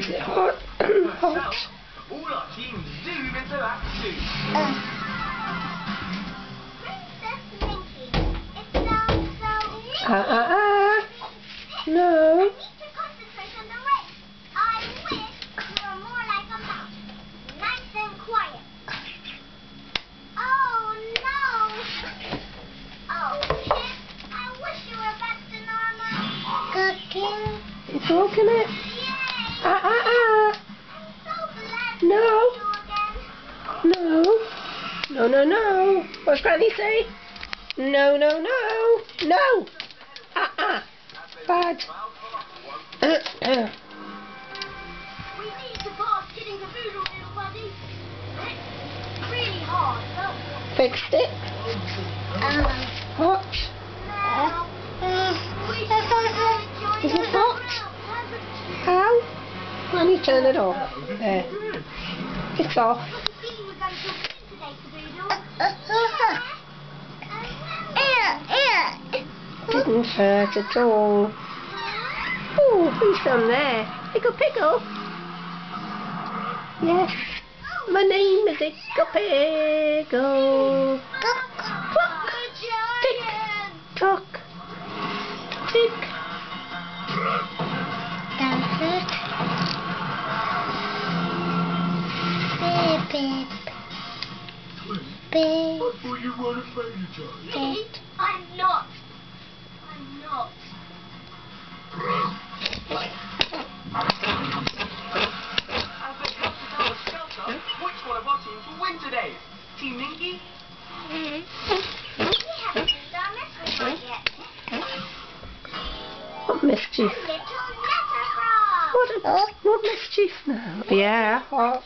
Is it hot? Hot? All our teams zoom into action. No. You talking it? No. No. No, no, no. What's Granny say? No, no, no. No. Bad. We need to pass kidding the food, little buddy. It's really hard. Fixed it. Hot. Is it hot? How? Granny, turn it off. There. It's off. Didn't hurt at all. Oh, who's from there? Pickle Pickle? Yes. My name is Pickle Pickle. Cluck, cluck. Tick, tock. Tick. Beep, beep. I thought you weren't afraid of Charlie. Me? I'm not. I'm not. As they help to build a shelter, which one of our teams will win today? Team Ninky? We haven't used our mystery board yet. What mischief? Little letter frog. What mischief now? Yeah, hot.